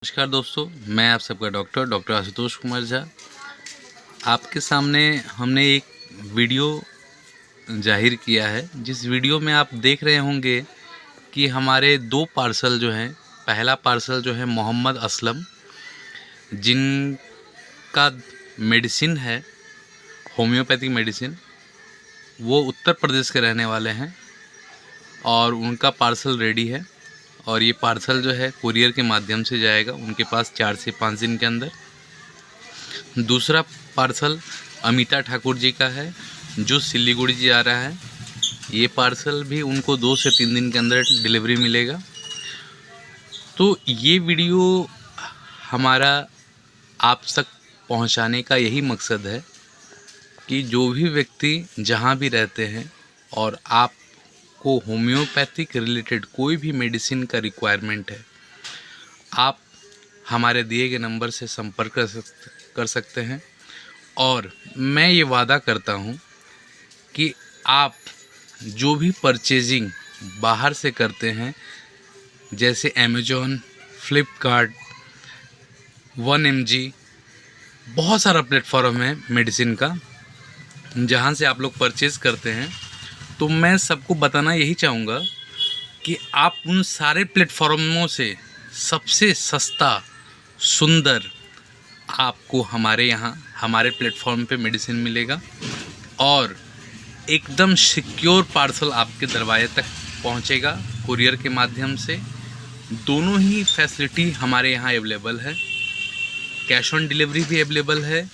नमस्कार दोस्तों, मैं आप सबका डॉक्टर आशुतोष कुमार झा। आपके सामने हमने एक वीडियो जाहिर किया है, जिस वीडियो में आप देख रहे होंगे कि हमारे 2 पार्सल जो हैं। पहला पार्सल जो है मोहम्मद असलम, जिनका मेडिसिन है होम्योपैथिक मेडिसिन, वो उत्तर प्रदेश के रहने वाले हैं और उनका पार्सल रेडी है। और ये पार्सल जो है कुरियर के माध्यम से जाएगा उनके पास 4 से 5 दिन के अंदर। दूसरा पार्सल अमिता ठाकुर जी का है, जो सिलीगुड़ी जी आ रहा है। ये पार्सल भी उनको 2 से 3 दिन के अंदर डिलीवरी मिलेगा। तो ये वीडियो हमारा आप तक पहुंचाने का यही मकसद है कि जो भी व्यक्ति जहां भी रहते हैं और आप को होम्योपैथिक रिलेटेड कोई भी मेडिसिन का रिक्वायरमेंट है, आप हमारे दिए गए नंबर से संपर्क कर सकते हैं। और मैं ये वादा करता हूँ कि आप जो भी परचेजिंग बाहर से करते हैं, जैसे अमेज़ॉन, फ्लिपकार्ट, 1mg, बहुत सारा प्लेटफॉर्म है मेडिसिन का जहाँ से आप लोग परचेज़ करते हैं। तो मैं सबको बताना यही चाहूँगा कि आप उन सारे प्लेटफॉर्मों से सबसे सस्ता, सुंदर आपको हमारे यहाँ हमारे प्लेटफॉर्म पे मेडिसिन मिलेगा और एकदम सिक्योर पार्सल आपके दरवाजे तक पहुँचेगा कुरियर के माध्यम से। दोनों ही फैसिलिटी हमारे यहाँ अवेलेबल है, कैश ऑन डिलीवरी भी अवेलेबल है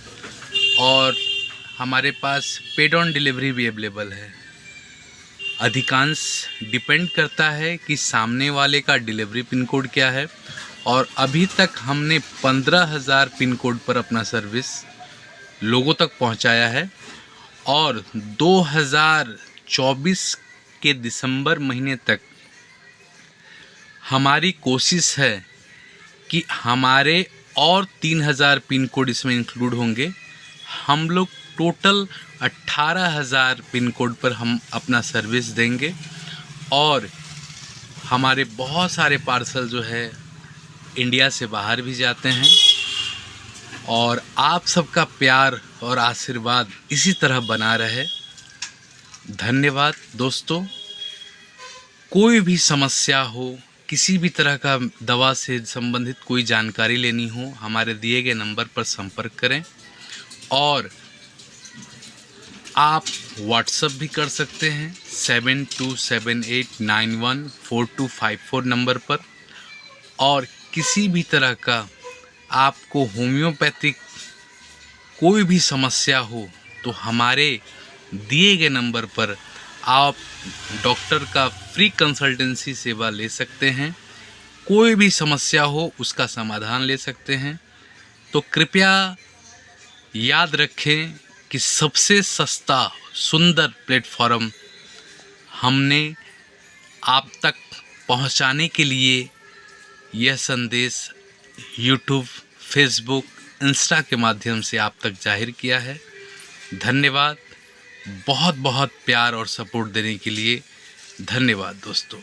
और हमारे पास पेड ऑन डिलीवरी भी अवेलेबल है। अधिकांश डिपेंड करता है कि सामने वाले का डिलीवरी पिन कोड क्या है। और अभी तक हमने 15,000 पिन कोड पर अपना सर्विस लोगों तक पहुंचाया है और 2024 के दिसंबर महीने तक हमारी कोशिश है कि हमारे और 3,000 पिन कोड इसमें इंक्लूड होंगे। हम लोग टोटल 18,000 पिन कोड पर हम अपना सर्विस देंगे और हमारे बहुत सारे पार्सल जो है इंडिया से बाहर भी जाते हैं। और आप सबका प्यार और आशीर्वाद इसी तरह बना रहे। धन्यवाद दोस्तों। कोई भी समस्या हो, किसी भी तरह का दवा से संबंधित कोई जानकारी लेनी हो, हमारे दिए गए नंबर पर संपर्क करें। और आप व्हाट्सएप भी कर सकते हैं 7278914254 नंबर पर। और किसी भी तरह का आपको होम्योपैथिक कोई भी समस्या हो तो हमारे दिए गए नंबर पर आप डॉक्टर का फ्री कंसल्टेंसी सेवा ले सकते हैं। कोई भी समस्या हो उसका समाधान ले सकते हैं। तो कृपया याद रखें कि सबसे सस्ता, सुंदर प्लेटफॉर्म हमने आप तक पहुंचाने के लिए यह संदेश यूट्यूब, फेसबुक, इंस्टा के माध्यम से आप तक जाहिर किया है। धन्यवाद। बहुत बहुत प्यार और सपोर्ट देने के लिए धन्यवाद दोस्तों।